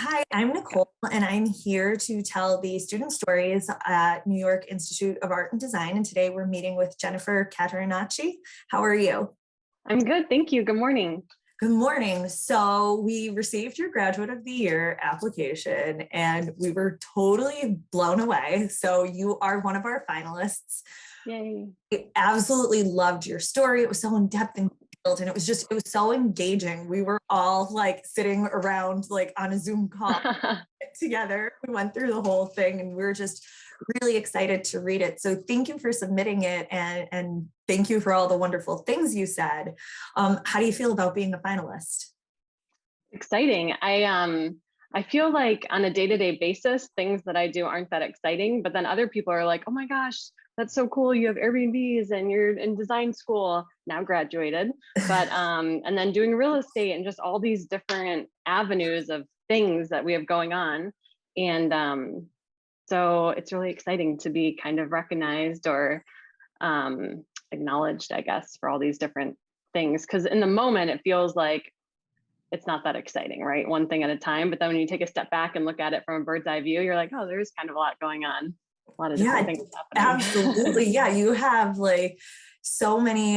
Hi, I'm Nicole, and I'm here to tell the student stories at New York Institute of Art and Design. And today we're meeting with Jennifer Caterinacci. How are you? I'm good, thank you. Good morning. Good morning. So we received your Graduate of the Year application and we were totally blown away. So you are one of our finalists. Yay. I absolutely loved your story. It was so in-depth and detailed, and it was so engaging. We were all like sitting around like on a Zoom call together. We went through the whole thing and we were just really excited to read it. So thank you for submitting it, and thank you for all the wonderful things you said. How do you feel about being a finalist? Exciting. I feel like on a day-to-day basis, things that I do aren't that exciting, but then other people are like, oh my gosh, that's so cool. You have Airbnbs and you're in design school, now graduated. But and then doing real estate and just all these different avenues of things that we have going on. And so it's really exciting to be kind of recognized or acknowledged, I guess, for all these different things. Because in the moment, it feels like it's not that exciting, right? One thing at a time. But then when you take a step back and look at it from a bird's eye view, you're like, oh, there's kind of a lot going on, a lot of different Yeah, things happening. absolutely. Yeah, you have like so many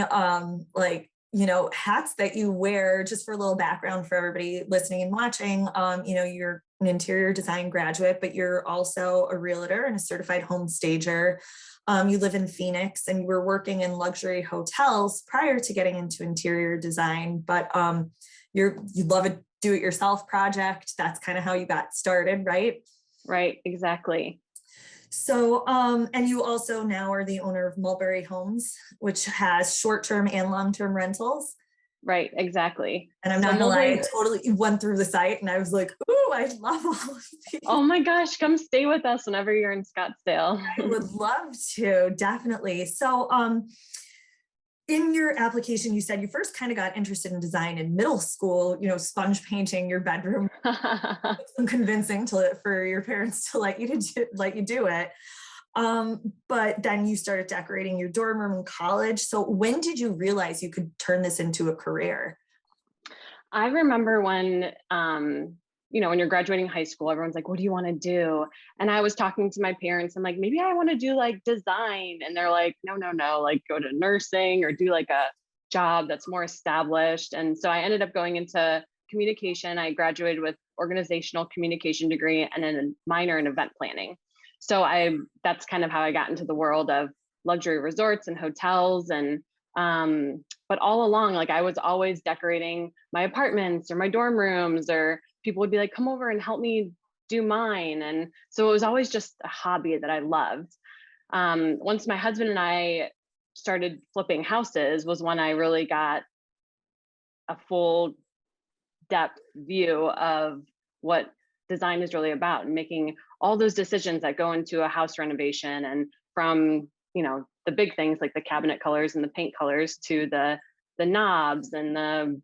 hats that you wear. Just for a little background for everybody listening and watching, you're an interior design graduate, but you're also a realtor and a certified home stager. You live in Phoenix and you were working in luxury hotels prior to getting into interior design, but you love a do-it-yourself project. That's kind of how you got started, right? Right, exactly. So, and you also now are the owner of Mulberry Homes, which has short-term and long-term rentals. Right, exactly. And I'm not gonna lie, I totally went through the site and I was like, "Ooh, I love all of these." Oh my gosh, come stay with us whenever you're in Scottsdale. I would love to, definitely. So, in your application, you said you first kind of got interested in design in middle school, sponge painting your bedroom, some convincing for your parents to let you do it. But then you started decorating your dorm room in college. So when did you realize you could turn this into a career? I remember when you're graduating high school, everyone's like, what do you want to do? And I was talking to my parents. I'm like, maybe I want to do like design. And they're like, no, no, no, like go to nursing or do like a job that's more established. And so I ended up going into communication. I graduated with organizational communication degree and then a minor in event planning. So that's kind of how I got into the world of luxury resorts and hotels. And but all along, like I was always decorating my apartments or my dorm rooms, or people would be like, come over and help me do mine. And so it was always just a hobby that I loved. Once my husband and I started flipping houses was when I really got a full depth view of what design is really about, and making all those decisions that go into a house renovation, and from the big things like the cabinet colors and the paint colors to the knobs and the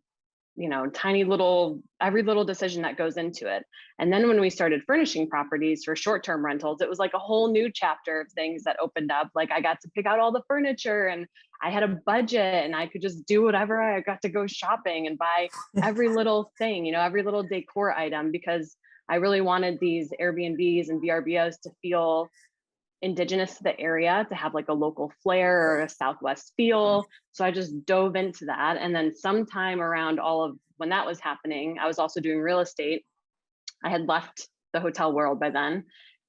tiny little, every little decision that goes into it. And then when we started furnishing properties for short-term rentals, it was like a whole new chapter of things that opened up. Like I got to pick out all the furniture and I had a budget and I could just do whatever. I got to go shopping and buy every little thing, every little decor item, because I really wanted these Airbnbs and VRBOs to feel indigenous to the area, to have like a local flair or a Southwest feel. So I just dove into that. And then sometime around all of when that was happening, I was also doing real estate. I had left the hotel world by then.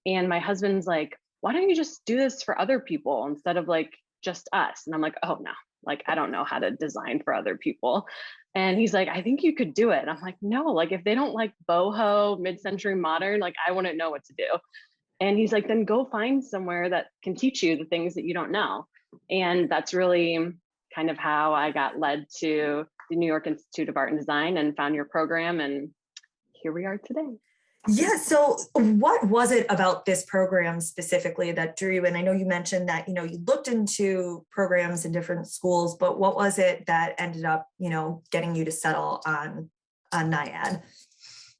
And my husband's like, why don't you just do this for other people instead of like just us? And I'm like, oh no, like I don't know how to design for other people. And he's like, I think you could do it. And I'm like, no, like if they don't like boho, mid-century modern, like I wouldn't know what to do. And he's like, then go find somewhere that can teach you the things that you don't know. And that's really kind of how I got led to the New York Institute of Art and Design and found your program. And here we are today. Yeah. So what was it about this program specifically that drew you in? I know you mentioned that, you looked into programs in different schools, but what was it that ended up, getting you to settle on NYIAD?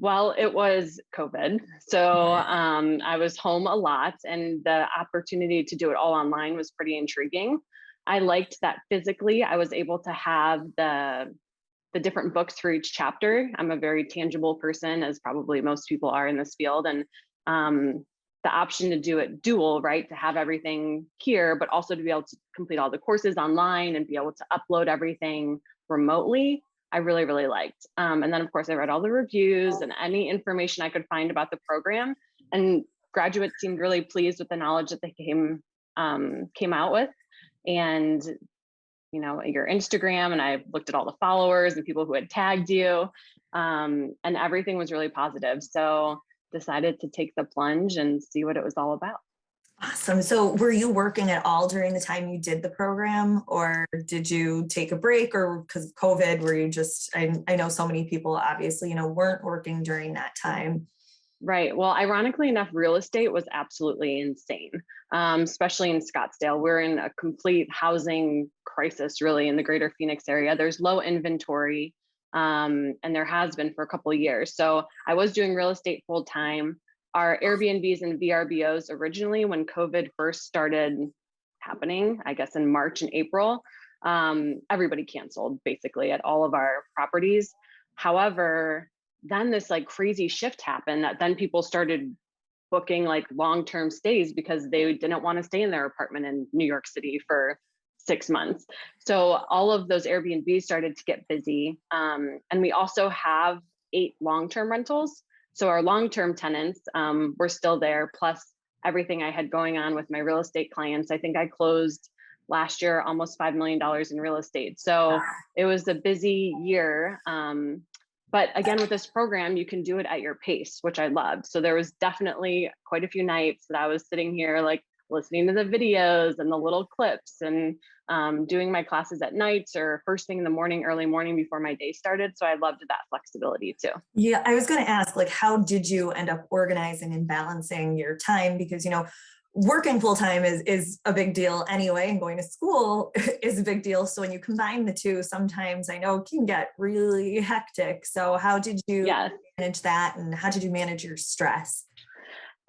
Well, it was COVID. So I was home a lot, and the opportunity to do it all online was pretty intriguing. I liked that physically I was able to have the the different books for each chapter. I'm a very tangible person, as probably most people are in this field. And the option to do it dual, right? To have everything here, but also to be able to complete all the courses online and be able to upload everything remotely, I really, really liked. And then of course I read all the reviews and any information I could find about the program, and graduates seemed really pleased with the knowledge that they came out with. And you know, your Instagram, and I looked at all the followers and people who had tagged you, and everything was really positive. So decided to take the plunge and see what it was all about. Awesome. So were you working at all during the time you did the program, or did you take a break, or because of COVID, were you just, I know so many people obviously, you know, weren't working during that time. Right. Well, ironically enough, real estate was absolutely insane, especially in Scottsdale. We're in a complete housing crisis, really, in the greater Phoenix area. There's low inventory, and there has been for a couple of years. So I was doing real estate full time. Our Airbnbs and VRBOs originally, when COVID first started happening, I guess in March and April, everybody canceled basically at all of our properties. However, then this like crazy shift happened that then people started booking like long-term stays because they didn't want to stay in their apartment in New York City for 6 months. So all of those Airbnbs started to get busy. And we also have 8 long-term rentals. So our long-term tenants were still there, plus everything I had going on with my real estate clients. I think I closed last year almost $5 million in real estate. So it was a busy year. But again, with this program, you can do it at your pace, which I loved. So there was definitely quite a few nights that I was sitting here like listening to the videos and the little clips, and doing my classes at nights or first thing in the morning, early morning before my day started. So I loved that flexibility too. Yeah, I was going to ask, like, how did you end up organizing and balancing your time? Because, you know, working full time is a big deal anyway, and going to school is a big deal. So when you combine the two, sometimes I know it can get really hectic. So how did you manage that, and how did you manage your stress?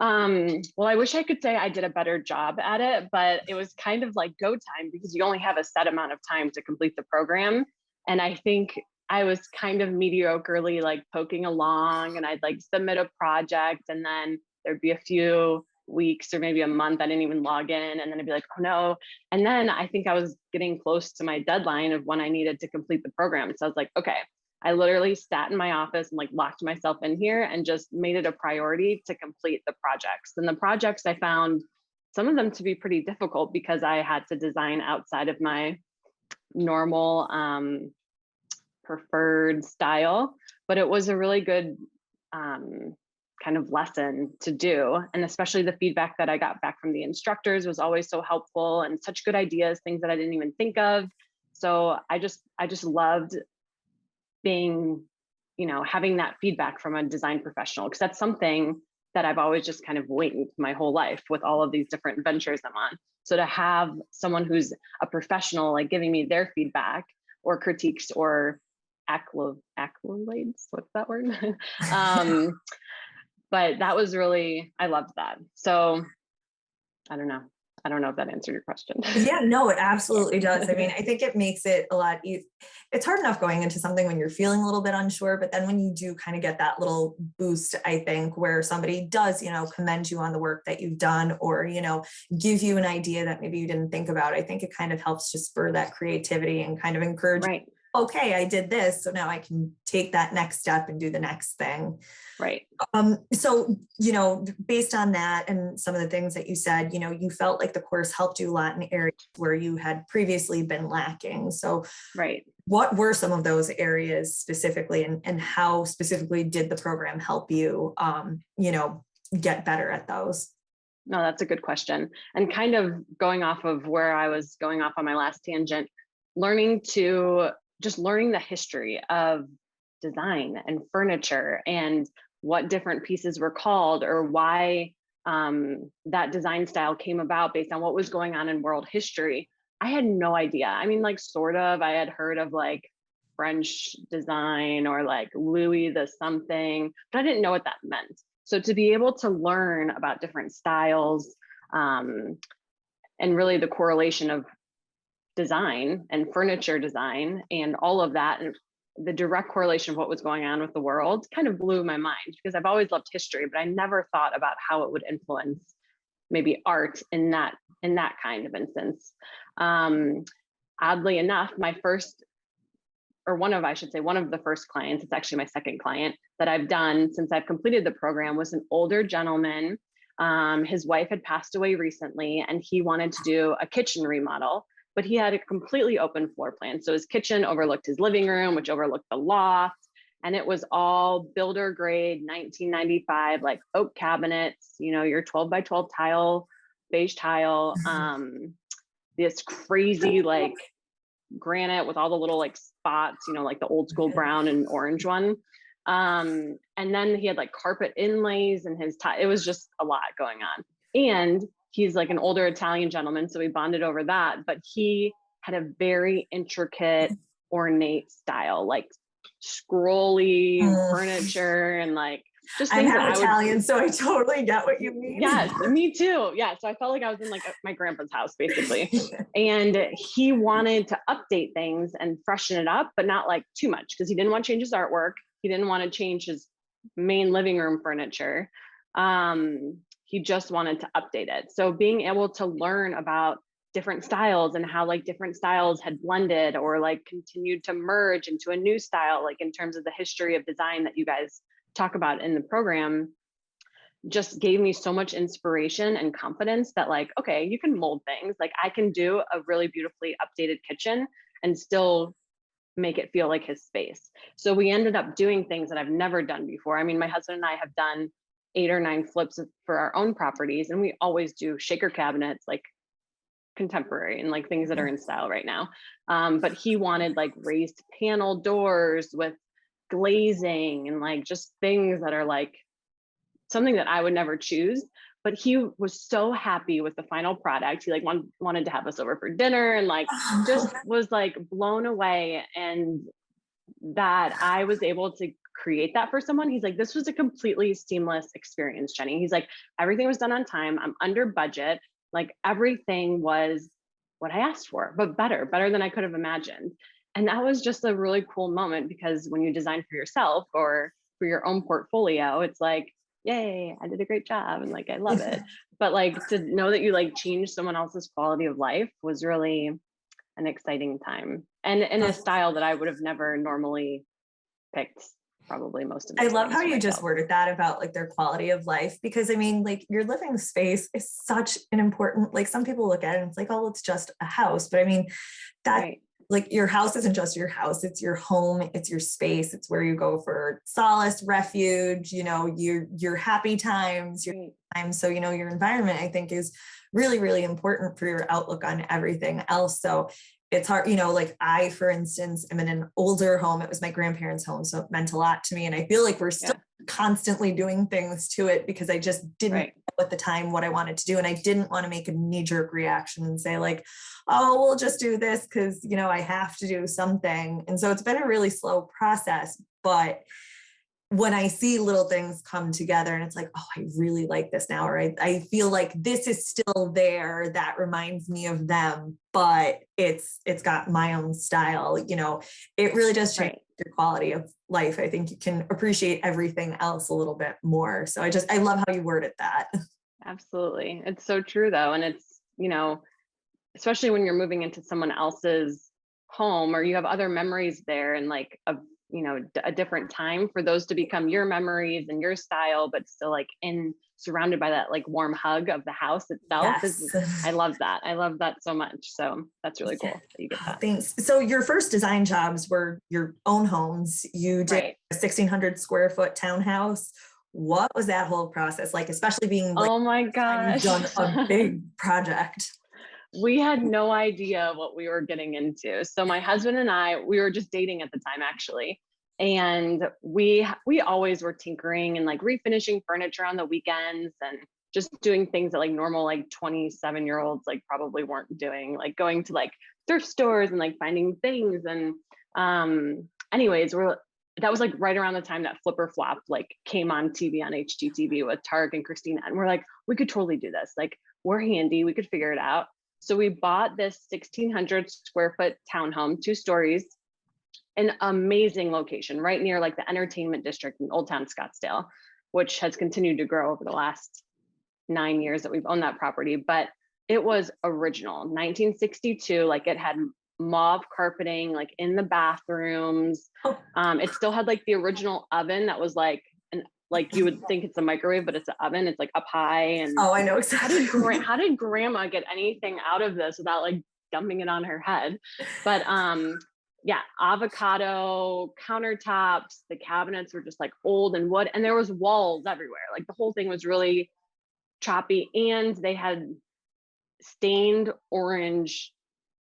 Well, I wish I could say I did a better job at it, but it was kind of like go time because you only have a set amount of time to complete the program. And I think I was kind of mediocrely like poking along, and I'd like submit a project, and then there'd be a few weeks or maybe a month I didn't even log in, and then I'd be like, oh no. And then I think I was getting close to my deadline of when I needed to complete the program. So I was like, okay, I literally sat in my office and like locked myself in here and just made it a priority to complete the projects. And the projects, I found some of them to be pretty difficult because I had to design outside of my normal preferred style, but it was a really good kind of lesson to do. And especially the feedback that I got back from the instructors was always so helpful, and such good ideas, things that I didn't even think of. So I just loved being, you know, having that feedback from a design professional, because that's something that I've always just kind of winged my whole life with all of these different ventures I'm on. So to have someone who's a professional like giving me their feedback or critiques or accolades, what's that word? But that was really, I loved that. So I don't know if that answered your question. Yeah, no, it absolutely does. I mean, I think it makes it a lot easier. It's hard enough going into something when you're feeling a little bit unsure, but then when you do kind of get that little boost, I think, where somebody does, you know, commend you on the work that you've done, or, you know, give you an idea that maybe you didn't think about, I think it kind of helps to spur that creativity and kind of encourage, right. Okay, I did this, so now I can take that next step and do the next thing. Right. So, you know, based on that and some of the things that you said, you know, you felt like the course helped you a lot in areas where you had previously been lacking. So right. What were some of those areas specifically, and how specifically did the program help you, you know, get better at those? No, that's a good question. And kind of going off of where I was going off on my last tangent, learning the history of design and furniture and what different pieces were called, or why that design style came about based on what was going on in world history. I had no idea. I mean, like sort of, I had heard of like French design or like Louis the something, but I didn't know what that meant. So to be able to learn about different styles and really the correlation of design and furniture design and all of that, and the direct correlation of what was going on with the world kind of blew my mind, because I've always loved history, but I never thought about how it would influence maybe art in that kind of instance. Oddly enough, my first, or one of the first clients, it's actually my second client that I've done since I've completed the program, was an older gentleman. His wife had passed away recently, and he wanted to do a kitchen remodel, but he had a completely open floor plan. So his kitchen overlooked his living room, which overlooked the loft. And it was all builder grade 1995, like oak cabinets, you know, your 12 by 12 tile, beige tile, this crazy like granite with all the little like spots, you know, like the old school brown and orange one. And then he had like carpet inlays and it was just a lot going on. And he's like an older Italian gentleman, so we bonded over that, but he had a very intricate, ornate style, like scrolly furniture and like just I'm things half Italian, so I totally get what you mean. Yes, me too. Yeah, so I felt like I was in like my grandpa's house basically. And he wanted to update things and freshen it up, but not like too much, because he didn't want to change his artwork. He didn't want to change his main living room furniture. He just wanted to update it. So being able to learn about different styles and how like different styles had blended or like continued to merge into a new style, like in terms of the history of design that you guys talk about in the program, just gave me so much inspiration and confidence that like, okay, you can mold things. Like I can do a really beautifully updated kitchen and still make it feel like his space. So we ended up doing things that I've never done before. I mean, my husband and I have done 8 or 9 flips for our own properties, and we always do shaker cabinets, like contemporary and like things that are in style right now. But he wanted like raised panel doors with glazing and like just things that are like something that I would never choose. But he was so happy with the final product. He like wanted to have us over for dinner and like just was like blown away. And that I was able to create that for someone. He's like, this was a completely seamless experience, Jenny. He's like, everything was done on time. I'm under budget. Like everything was what I asked for, but better than I could have imagined. And that was just a really cool moment, because when you design for yourself or for your own portfolio, it's like, yay, I did a great job. And like, I love it. But like to know that you like changed someone else's quality of life was really an exciting time, and in a style that I would have never normally picked. Probably most of I love how you just worded that about like their quality of life, because I mean, like your living space is such an important, like some people look at it and it's like, oh, it's just a house. But I mean, that right. Like your house isn't just your house, it's your home, it's your space, it's where you go for solace, refuge, you know, your happy times, your times. So, you know, your environment, I think, is really, really important for your outlook on everything else. So it's hard, you know, like I, for instance, am in an older home. It was my grandparents' home, so it meant a lot to me. And I feel like we're still constantly doing things to it, because I just didn't know at the time what I wanted to do. And I didn't want to make a knee-jerk reaction and say like, oh, we'll just do this because, you know, I have to do something. And so it's been a really slow process. But when I see little things come together and it's like, oh, I really like this now, or I feel like this is still there, that reminds me of them, but it's got my own style, you know, it really does change your quality of life. I think you can appreciate everything else a little bit more. So I love how you worded that. Absolutely. It's so true though. And it's, you know, especially when you're moving into someone else's home or you have other memories there and like you know, a different time, for those to become your memories and your style, but still like surrounded by that like warm hug of the house itself. I love that. I love that so much. So that's really cool that you get that. Thanks. So your first design jobs were your own homes. You did a 1,600 square foot townhouse. What was that whole process like, especially being like, oh my gosh, you've done a big project? We had no idea what we were getting into. So my husband and I, we were just dating at the time actually. And we always were tinkering and like refinishing furniture on the weekends and just doing things that like normal, like 27-year-olds like probably weren't doing, like going to like thrift stores and like finding things. And anyways, that was like right around the time that Flipper Flop like came on TV on HGTV with Tarek and Christina. And we're like, we could totally do this. Like we're handy, we could figure it out. So we bought this 1,600 square foot townhome, 2 stories, an amazing location right near like the entertainment district in Old Town Scottsdale, which has continued to grow over the last 9 years that we've owned that property. But it was original, 1962. Like it had mauve carpeting, like in the bathrooms. It still had like the original oven that was like, like you would think it's a microwave, but it's an oven. It's like up high. And Oh, I know exactly. how did grandma get anything out of this without like dumping it on her head? But yeah, avocado countertops. The cabinets were just like old and wood, and there was walls everywhere. Like the whole thing was really choppy, and they had stained orange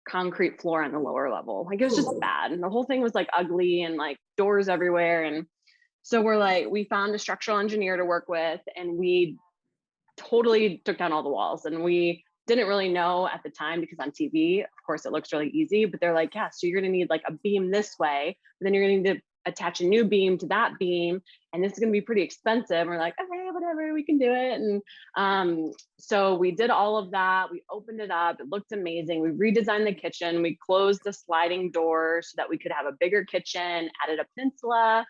concrete floor on the lower level. Like it was just bad, and the whole thing was like ugly and like doors everywhere. And so we're like, we found a structural engineer to work with, and we totally took down all the walls. And we didn't really know at the time, because on TV, of course, it looks really easy, but they're like, yeah, so you're going to need like a beam this way, but then you're going to need to attach a new beam to that beam, and this is going to be pretty expensive. And we're like, okay, whatever, we can do it. And so we did all of that. We opened it up. It looked amazing. We redesigned the kitchen. We closed the sliding door so that we could have a bigger kitchen, added a peninsula,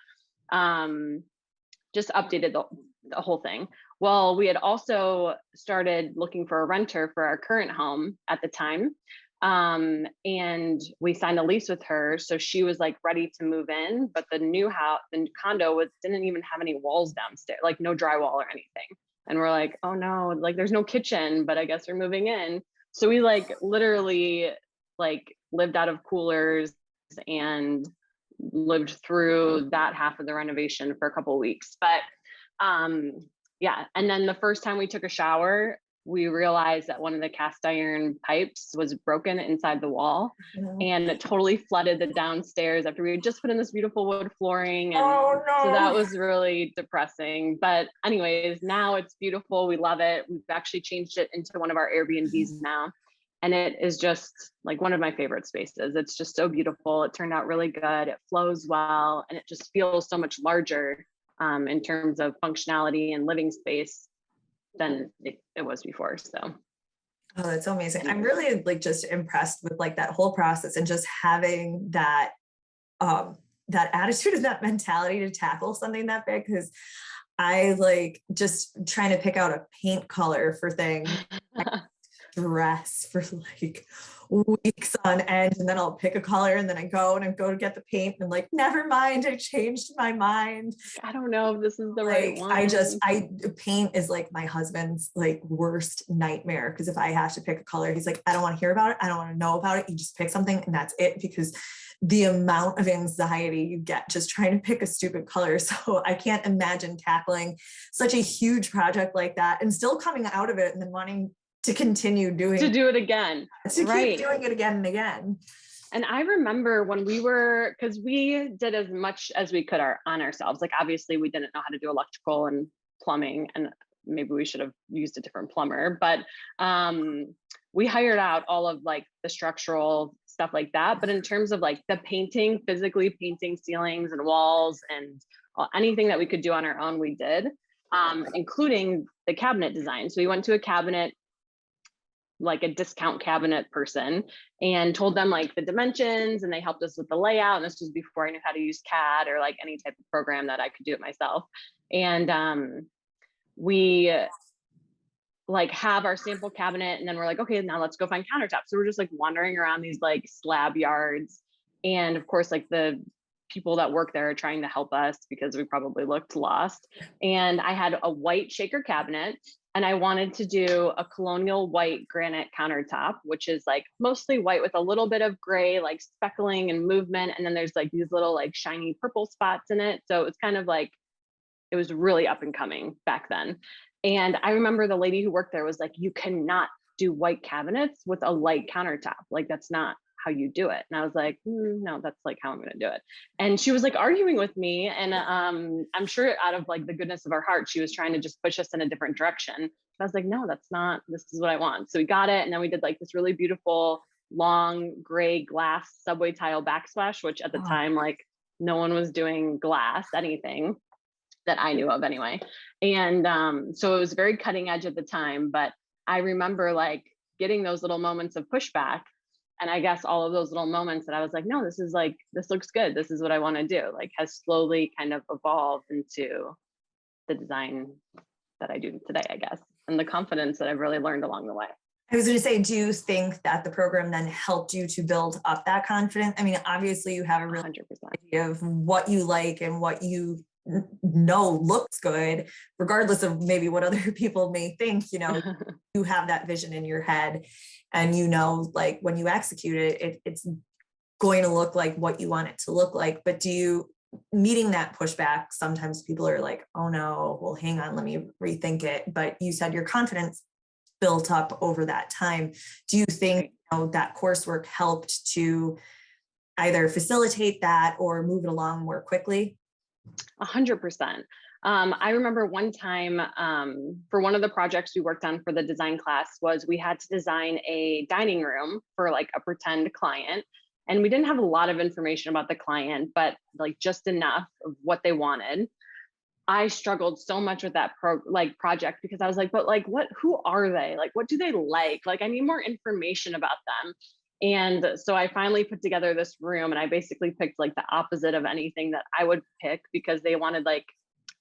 just updated the whole thing. Well, we had also started looking for a renter for our current home at the time. And we signed a lease with her. So she was like ready to move in, but the new house, the condo didn't even have any walls downstairs, like no drywall or anything. And we're like, oh no, like there's no kitchen, but I guess we're moving in. So we like literally like lived out of coolers and lived through that half of the renovation for a couple of weeks. But yeah, and then the first time we took a shower, we realized that one of the cast iron pipes was broken inside the wall, and it totally flooded the downstairs after we had just put in this beautiful wood flooring. And Oh no. so that was really depressing. But anyways, now it's beautiful. We love it. We've actually changed it into one of our Airbnbs now. And it is just like one of my favorite spaces. It's just so beautiful. It turned out really good. It flows well, and it just feels so much larger in terms of functionality and living space than it was before. So. Oh, that's so amazing. I'm really like just impressed with like that whole process, and just having that, that attitude and that mentality to tackle something that big. Because I like just trying to pick out a paint color for things. Stress for like weeks on end, and then I'll pick a color, and then I go to get the paint, and like, never mind, I changed my mind. I don't know if this is the right one. Paint is like my husband's like worst nightmare, because if I have to pick a color, he's like, I don't want to hear about it, I don't want to know about it, you just pick something and that's it. Because the amount of anxiety you get just trying to pick a stupid color. So I can't imagine tackling such a huge project like that and still coming out of it and then wanting to continue doing it again, to keep doing it again and again. And I remember when because we did as much as we could on ourselves. Like obviously we didn't know how to do electrical and plumbing, and maybe we should have used a different plumber, but we hired out all of like the structural stuff like that. But in terms of like the painting, physically painting ceilings and walls and anything that we could do on our own, we did, including the cabinet design. So we went to a cabinet, like a discount cabinet person, and told them like the dimensions, and they helped us with the layout. And this was before I knew how to use CAD or like any type of program that I could do it myself. And we like have our sample cabinet, and then we're like, okay, now let's go find countertops. So we're just like wandering around these like slab yards. And of course, like the people that work there are trying to help us because we probably looked lost. And I had a white shaker cabinet, and I wanted to do a colonial white granite countertop, which is like mostly white with a little bit of gray, like speckling and movement. And then there's like these little like shiny purple spots in it. So it's kind of like, it was really up and coming back then. And I remember the lady who worked there was like, you cannot do white cabinets with a light countertop. Like that's not how you do it. And I was like, no, that's like how I'm going to do it. And she was like arguing with me. And I'm sure out of like the goodness of her heart, she was trying to just push us in a different direction. I was like, no, this is what I want. So we got it. And then we did like this really beautiful, long gray glass subway tile backsplash, which at the time, like no one was doing glass, anything that I knew of anyway. And so it was very cutting edge at the time, but I remember like getting those little moments of pushback. And I guess all of those little moments that I was like, no, this is like, this looks good. This is what I want to do, like has slowly kind of evolved into the design that I do today, I guess, and the confidence that I've really learned along the way. I was going to say, do you think that the program then helped you to build up that confidence? I mean, obviously you have a real 100%. idea of what you like and what you know looks good, regardless of maybe what other people may think, you know, you have that vision in your head and you know, like when you execute it, it's going to look like what you want it to look like. But do you, meeting that pushback, sometimes people are like, oh no, well, hang on, let me rethink it. But you said your confidence built up over that time. Do you think that coursework helped to either facilitate that or move it along more quickly? 100%. I remember one time for one of the projects we worked on for the design class was we had to design a dining room for like a pretend client. And we didn't have a lot of information about the client, but like just enough of what they wanted. I struggled so much with that project because I was like, but like, who are they? Like, what do they like? Like, I need more information about them. And so I finally put together this room and I basically picked like the opposite of anything that I would pick because they wanted like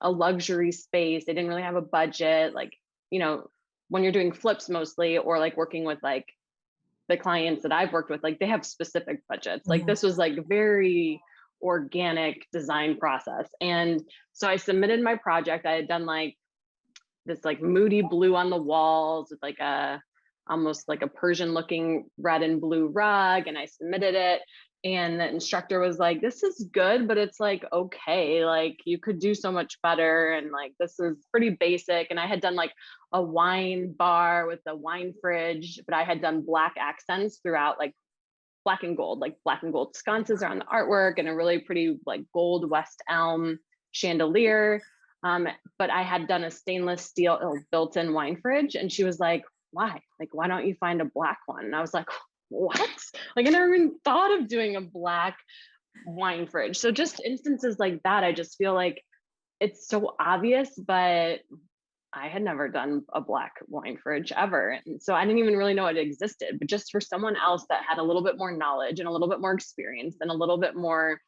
a luxury space. They didn't really have a budget. Like, you know, when you're doing flips mostly, or like working with like the clients that I've worked with, like they have specific budgets. Like this was like very organic design process. And so I submitted my project. I had done like this like moody blue on the walls with like a almost like a Persian looking red and blue rug. And I submitted it. And the instructor was like, this is good, but it's like, okay, like you could do so much better. And like, this is pretty basic. And I had done like a wine bar with a wine fridge, but I had done black accents throughout, like black and gold sconces around the artwork and a really pretty like gold West Elm chandelier. But I had done a stainless steel built-in wine fridge. And she was like, why? Like, why don't you find a black one? And I was like, what? Like, I never even thought of doing a black wine fridge. So just instances like that, I just feel like it's so obvious, but I had never done a black wine fridge ever. And so I didn't even really know it existed, but just for someone else that had a little bit more knowledge and a little bit more experience and a little bit more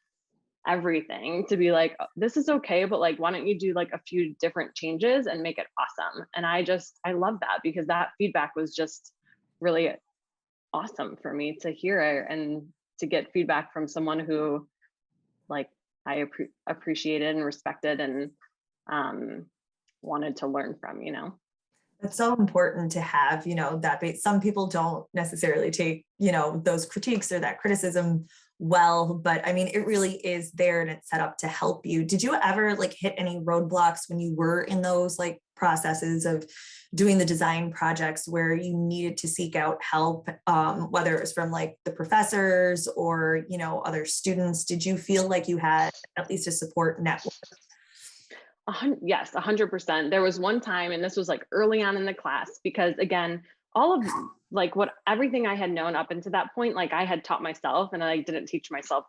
everything to be like, oh, this is okay, but like, why don't you do like a few different changes and make it awesome? And I love that because that feedback was just really awesome for me to hear and to get feedback from someone who like I appreciated and respected and wanted to learn from, you know. It's so important to have, you know, that some people don't necessarily take, you know, those critiques or that criticism well, but I mean, it really is there and it's set up to help you. Did you ever like hit any roadblocks when you were in those like processes of doing the design projects where you needed to seek out help, whether it was from like the professors or, you know, other students? Did you feel like you had at least a support network? Yes, 100%. There was one time, and this was like early on in the class, because again, all of like everything I had known up until that point, like I had taught myself and I didn't teach myself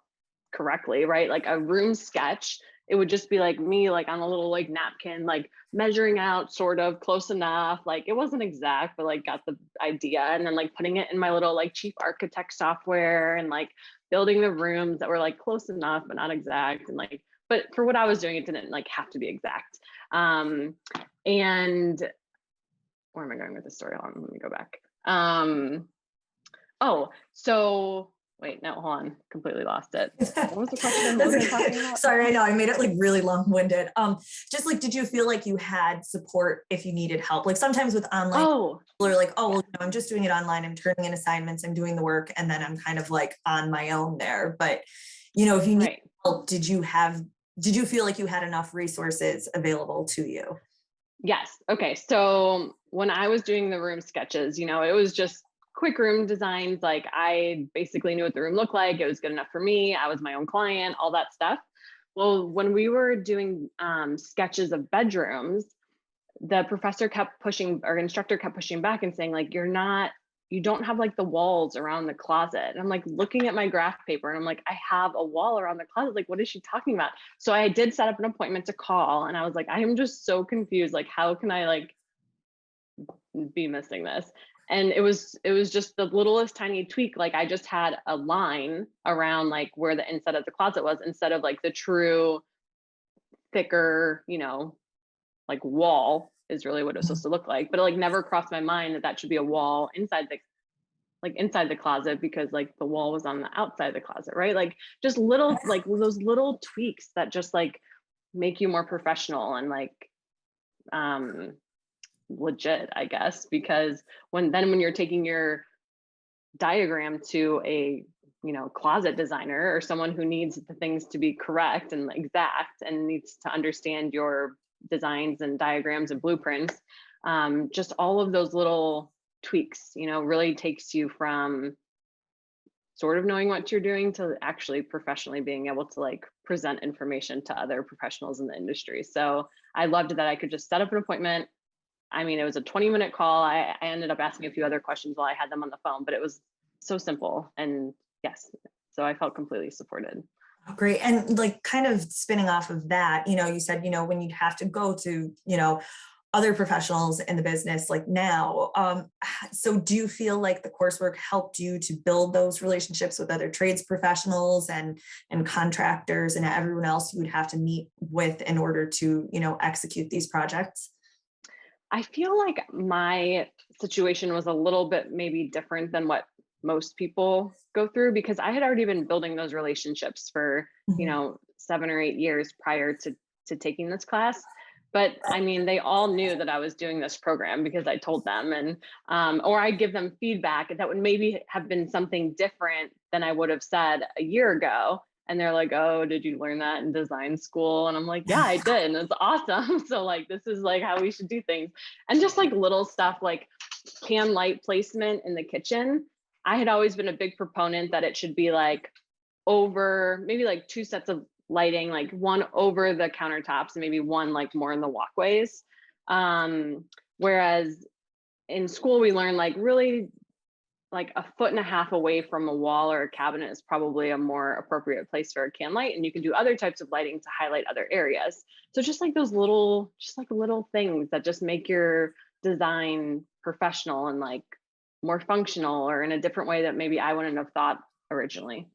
correctly, right? Like a room sketch, it would just be like me, like on a little like napkin, like measuring out sort of close enough. Like it wasn't exact, but like got the idea. And then like putting it in my little like cheap architect software and like building the rooms that were like close enough, but not exact. And like, but for what I was doing, it didn't like have to be exact. And where am I going with this story? Hold on, let me go back. Oh, so wait, no, hold on, completely lost it. What was the question? What was I talking about? Sorry, I know I made it like really long-winded. Just like, did you feel like you had support if you needed help? Like sometimes with online, people are like, oh, well, you know, I'm just doing it online. I'm turning in assignments, I'm doing the work, and then I'm kind of like on my own there. But you know, if you need help, did you feel like you had enough resources available to you? Yes. Okay. So when I was doing the room sketches, you know, it was just quick room designs. Like I basically knew what the room looked like. It was good enough for me. I was my own client, all that stuff. Well, when we were doing sketches of bedrooms, the professor kept pushing, or instructor kept pushing back and saying like, you don't have like the walls around the closet. And I'm like looking at my graph paper and I'm like, I have a wall around the closet. Like, what is she talking about? So I did set up an appointment to call and I was like, I am just so confused. Like, how can I like be missing this? And it was just the littlest tiny tweak. Like I just had a line around like where the inside of the closet was, instead of like the true thicker, like wall is really what it was supposed to look like. But it like never crossed my mind that that should be a wall inside the closet, because like the wall was on the outside of the closet, right? Like just little, like those little tweaks that just like make you more professional and like legit, I guess. Because when you're taking your diagram to a closet designer or someone who needs the things to be correct and exact and needs to understand your designs and diagrams and blueprints, just all of those little tweaks really takes you from sort of knowing what you're doing to actually professionally being able to like present information to other professionals in the industry. So I loved that I could just set up an appointment. I mean, it was a 20-minute call. I ended up asking a few other questions while I had them on the phone, but it was so simple. And yes, so I felt completely supported. Oh, great. And like kind of spinning off of that, you said, when you'd have to go to, other professionals in the business like now. So do you feel like the coursework helped you to build those relationships with other trades professionals and contractors and everyone else you would have to meet with in order to, execute these projects? I feel like my situation was a little bit maybe different than what most people go through, because I had already been building those relationships for, Mhm. 7 or 8 years prior to taking this class. But I mean, they all knew that I was doing this program because I told them, and or I give them feedback that would maybe have been something different than I would have said a year ago. And they're like, "Oh, did you learn that in design school?" And I'm like, "Yeah, I did. And it's awesome." So like, this is like how we should do things. And just like little stuff like can light placement in the kitchen. I had always been a big proponent that it should be like over maybe like 2 sets of lighting, like one over the countertops and maybe one like more in the walkways. Whereas in school we learn like really like a foot and a half away from a wall or a cabinet is probably a more appropriate place for a can light, and you can do other types of lighting to highlight other areas. So just like those little things that just make your design professional and like more functional, or in a different way that maybe I wouldn't have thought originally.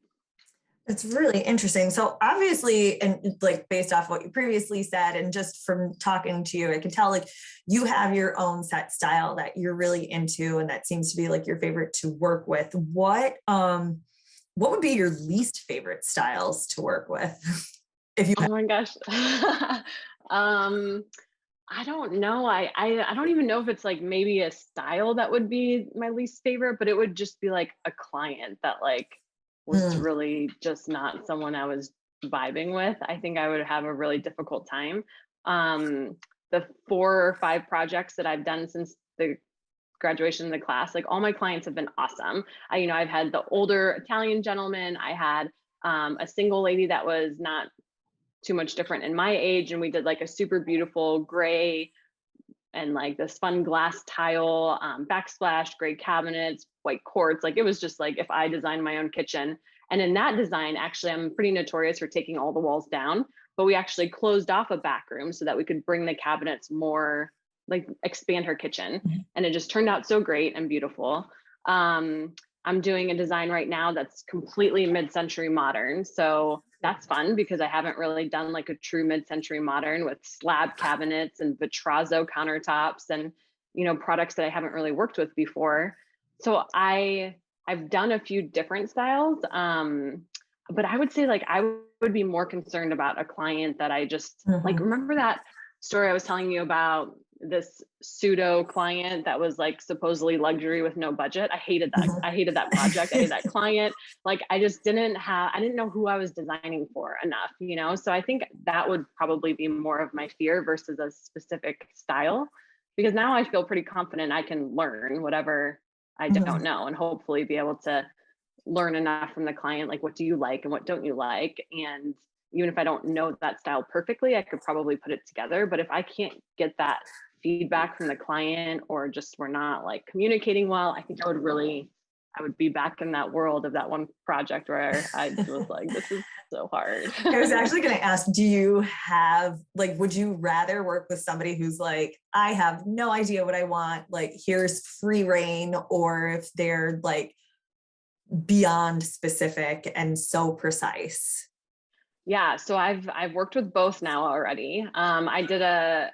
It's really interesting. So obviously, and like based off what you previously said, and just from talking to you, I can tell like you have your own set style that you're really into, and that seems to be like your favorite to work with. What would be your least favorite styles to work with? If you Oh my gosh. um I don't know. I don't even know if it's like maybe a style that would be my least favorite, but it would just be like a client that like was have. really just not someone I was vibing with. I think I would have a really difficult time. Um, the 4 or 5 projects that I've done since the graduation of the class, like all my clients have been awesome. I've had the older Italian gentleman. I had a single lady that was not too much different in my age, and we did like a super beautiful gray and like this fun glass tile, backsplash, gray cabinets, white quartz. Like it was just like if I designed my own kitchen. And in that design, actually, I'm pretty notorious for taking all the walls down, but we actually closed off a back room so that we could bring the cabinets more, like expand her kitchen. And it just turned out so great and beautiful. I'm doing a design right now that's completely mid-century modern. So that's fun because I haven't really done like a true mid-century modern with slab cabinets and Vitrazzo countertops and products that I haven't really worked with before. So I've done a few different styles, but I would say like I would be more concerned about a client that I just like. Mhm. Remember that story I was telling you about this pseudo client that was like supposedly luxury with no budget? I hated that. I hated that project. I hated that client. Like I just I didn't know who I was designing for enough. So I think that would probably be more of my fear versus a specific style, because now I feel pretty confident I can learn whatever I don't Mhm. know and hopefully be able to learn enough from the client, like what do you like and what don't you like. And even if I don't know that style perfectly, I could probably put it together. But if I can't get that feedback from the client, or just we're not like communicating well, I think I would be back in that world of that one project where I was like, this is so hard. I was actually going to ask, do you have, like, would you rather work with somebody who's like, I have no idea what I want, like, here's free reign, or if they're like beyond specific and so precise? Yeah, so I've worked with both now already. I did a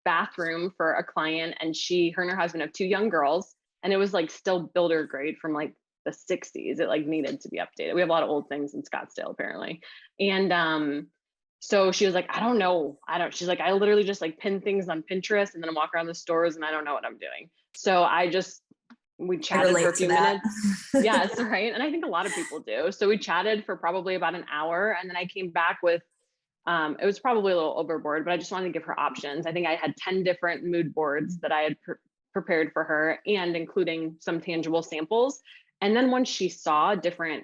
bathroom for a client, and her and her husband have two young girls, and it was like still builder grade from like the 60s. It like needed to be updated. We have a lot of old things in Scottsdale apparently. And so she was like, I don't know. She's like, I literally just like pin things on Pinterest and then walk around the stores and I don't know what I'm doing. So we chatted for a few minutes. Yes, right. And I think a lot of people do. So we chatted for probably about an hour, and then I came back with, it was probably a little overboard, but I just wanted to give her options. I think I had 10 different mood boards that I had prepared for her, and including some tangible samples. And then once she saw different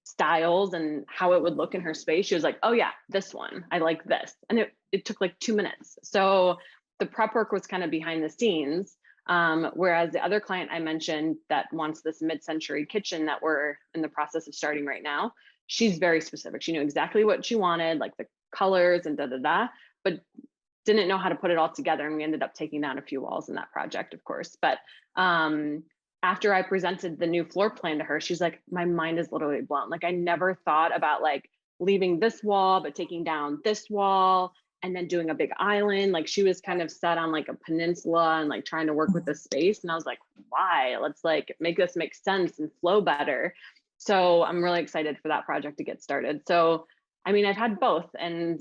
styles and how it would look in her space, she was like, oh yeah, this one, I like this. And it took like 2 minutes. So the prep work was kind of behind the scenes. Whereas the other client I mentioned that wants this mid-century kitchen that we're in the process of starting right now, she's very specific. She knew exactly what she wanted, like the colors and but didn't know how to put it all together. And we ended up taking down a few walls in that project, of course. But after I presented the new floor plan to her, she's like, my mind is literally blown. Like, I never thought about like leaving this wall, but taking down this wall and then doing a big island. Like, she was kind of set on like a peninsula and like trying to work with the space. And I was like, why? Let's like make this make sense and flow better. So I'm really excited for that project to get started. So, I mean, I've had both, and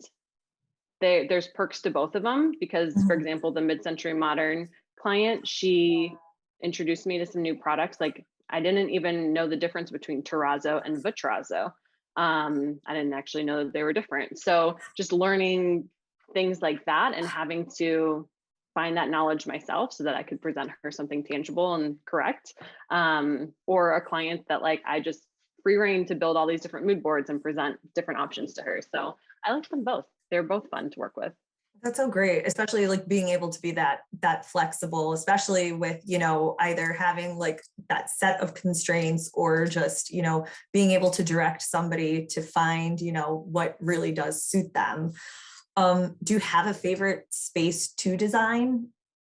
there's perks to both of them because, for example, the mid-century modern client, she introduced me to some new products. Like, I didn't even know the difference between terrazzo and vitrazzo. I didn't actually know that they were different. So just learning things like that and having to find that knowledge myself so that I could present her something tangible and correct. Or a client that like, I just free reign to build all these different mood boards and present different options to her. So I like them both. They're both fun to work with. That's so great, especially like being able to be that flexible, especially with, either having like that set of constraints or just, being able to direct somebody to find, what really does suit them. Do you have a favorite space to design?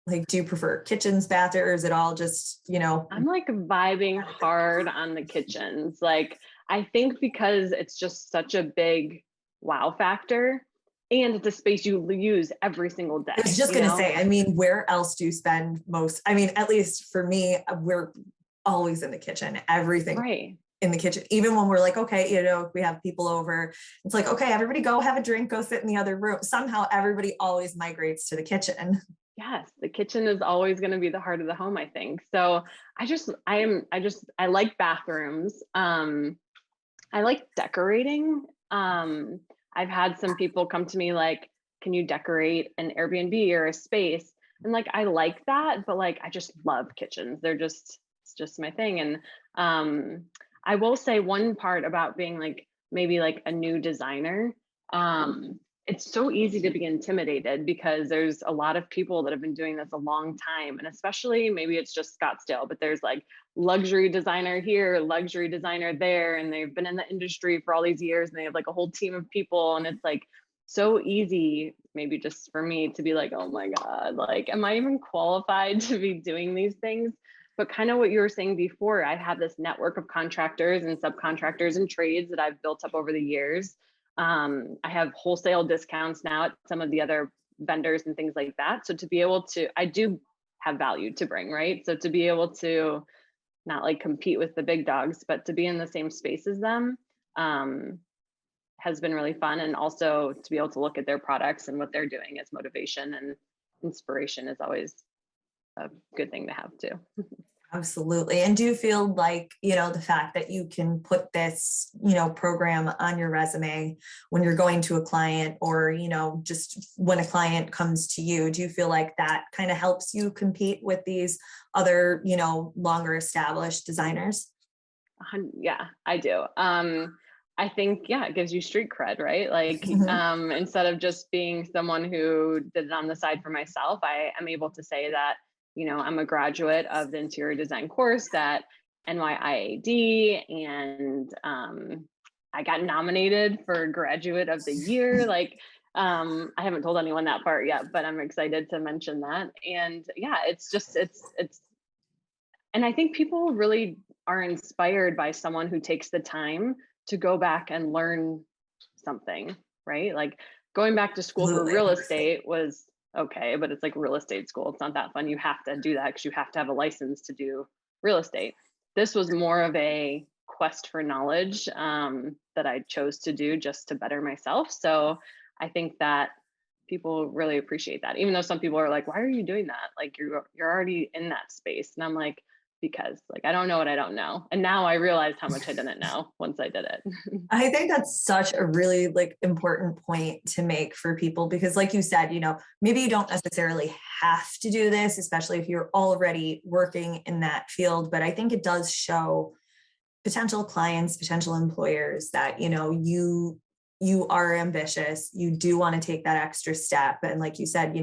Like, do you prefer kitchens, bathrooms, or is it all just, I'm like vibing hard on the kitchens. Like, I think because it's just such a big wow factor, and it's a space you use every single day. I was just going to say, I mean, where else do you spend most? I mean, at least for me, we're always in the kitchen, everything right in the kitchen. Even when we're like, okay, if we have people over, it's like, okay, everybody go have a drink, go sit in the other room. Somehow everybody always migrates to the kitchen. Yes, the kitchen is always going to be the heart of the home, I think. So I like bathrooms. I like decorating. I've had some people come to me like, can you decorate an Airbnb or a space? And like, I like that, but like, I just love kitchens. It's just my thing. And I will say one part about being like, maybe like a new designer, it's so easy to be intimidated because there's a lot of people that have been doing this a long time. And especially maybe it's just Scottsdale, but there's like luxury designer here, luxury designer there, and they've been in the industry for all these years and they have like a whole team of people. And it's like so easy, maybe just for me to be like, oh my God, like, am I even qualified to be doing these things? But kind of what you were saying before, I have this network of contractors and subcontractors and trades that I've built up over the years. I have wholesale discounts now at some of the other vendors and things like that. So to be able to, I do have value to bring, right? So to be able to not like compete with the big dogs, but to be in the same space as them has been really fun. And also to be able to look at their products and what they're doing as motivation and inspiration is always a good thing to have too. Absolutely. And do you feel like, the fact that you can put this, program on your resume when you're going to a client or, just when a client comes to you, do you feel like that kind of helps you compete with these other, longer established designers? Yeah, I do. I think, yeah, it gives you street cred, right? Like, instead of just being someone who did it on the side for myself, I am able to say that, I'm a graduate of the interior design course that NYIAD, and I got nominated for graduate of the year. Like, I haven't told anyone that part yet, but I'm excited to mention that. And yeah, it's, and I think people really are inspired by someone who takes the time to go back and learn something, right? Like going back to school for real Absolutely. estate was okay, but it's like real estate school. It's not that fun. You have to do that because you have to have a license to do real estate. This was more of a quest for knowledge that I chose to do just to better myself. So I think that people really appreciate that, even though some people are like, why are you doing that? Like you're already in that space. And I'm like, because like I don't know what I don't know. And now I realized how much I didn't know once I did it. I think that's such a really like important point to make for people, because like you said, maybe you don't necessarily have to do this, especially if you're already working in that field. But I think it does show potential clients, potential employers that, you are ambitious, you do want to take that extra step. And like you said,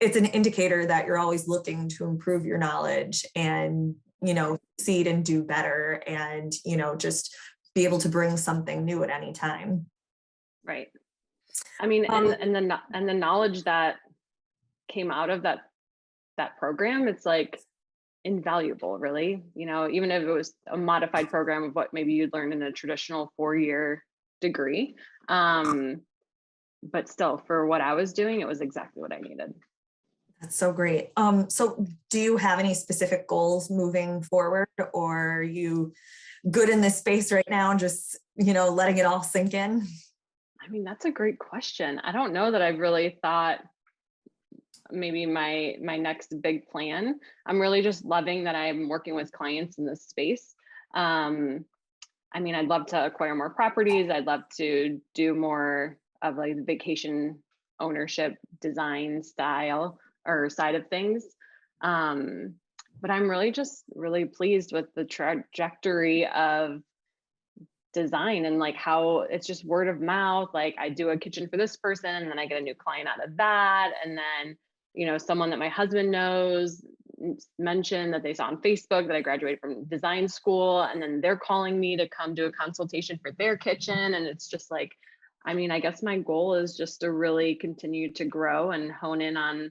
it's an indicator that you're always looking to improve your knowledge and, succeed and do better and, just be able to bring something new at any time. Right. I mean, and the knowledge that came out of that program, it's like invaluable, really. Even if it was a modified program of what maybe you'd learn in a traditional 4-year degree. But still, for what I was doing, it was exactly what I needed. That's so great. So do you have any specific goals moving forward, or are you good in this space right now and just, letting it all sink in? I mean, that's a great question. I don't know that I've really thought maybe my next big plan. I'm really just loving that I'm working with clients in this space. I mean, I'd love to acquire more properties. I'd love to do more of like the vacation ownership design style or side of things. But I'm really pleased with the trajectory of design and like how it's just word of mouth. Like I do a kitchen for this person and then I get a new client out of that. And then, someone that my husband knows mentioned that they saw on Facebook that I graduated from design school, and then they're calling me to come do a consultation for their kitchen. And it's just like, I mean, I guess my goal is just to really continue to grow and hone in on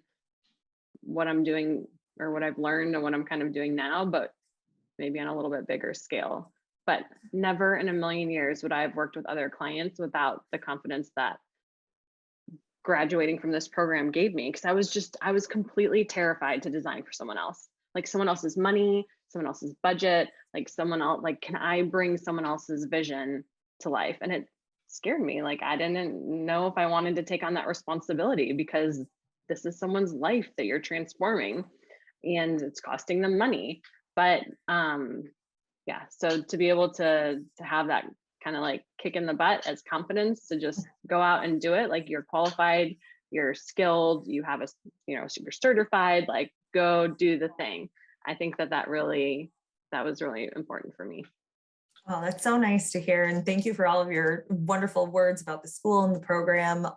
what I'm doing or what I've learned and what I'm kind of doing now, but maybe on a little bit bigger scale. But never in a million years would I have worked with other clients without the confidence that graduating from this program gave me, because I was completely terrified to design for someone else, like someone else's money, someone else's budget, like someone else, like, can I bring someone else's vision to life? And it scared me. Like I didn't know if I wanted to take on that responsibility, because this is someone's life that you're transforming and it's costing them money. But yeah, so to be able to have that kind of like kick in the butt as confidence to just go out and do it, like you're qualified, you're skilled, you have you're certified, like go do the thing. I think that was really important for me. Oh, that's so nice to hear. And thank you for all of your wonderful words about the school and the program.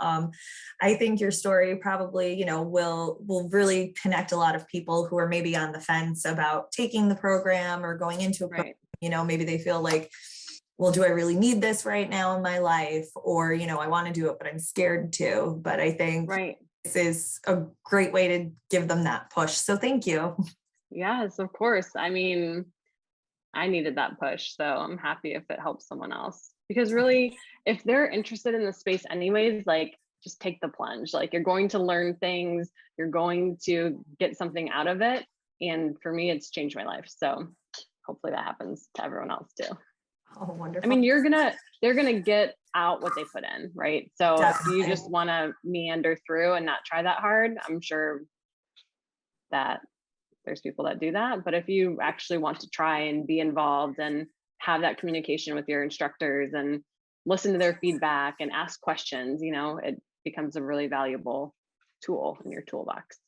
I think your story probably, will really connect a lot of people who are maybe on the fence about taking the program or going into a program. Right. Maybe they feel like, well, do I really need this right now in my life? Or, I want to do it, but I'm scared to. But I think this is a great way to give them that push. So thank you. Yes, of course. I mean, I needed that push, so I'm happy if it helps someone else. Because really, if they're interested in the space anyways, like just take the plunge. Like you're going to learn things, you're going to get something out of it. And for me, it's changed my life. So hopefully that happens to everyone else too. Oh, wonderful. I mean, they're gonna get out what they put in, right? So Definitely. if you just want to meander through and not try that hard, I'm sure that there's people that do that. But if you actually want to try and be involved and have that communication with your instructors and listen to their feedback and ask questions, it becomes a really valuable tool in your toolbox.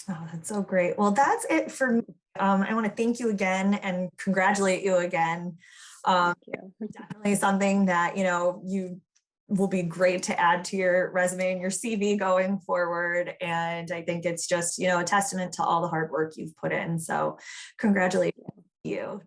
Oh, that's so great. Well, that's it for me. I want to thank you again and congratulate you again. Thank you. Definitely something that, you will be great to add to your resume and your CV going forward. And I think it's just, a testament to all the hard work you've put in. So congratulations to you.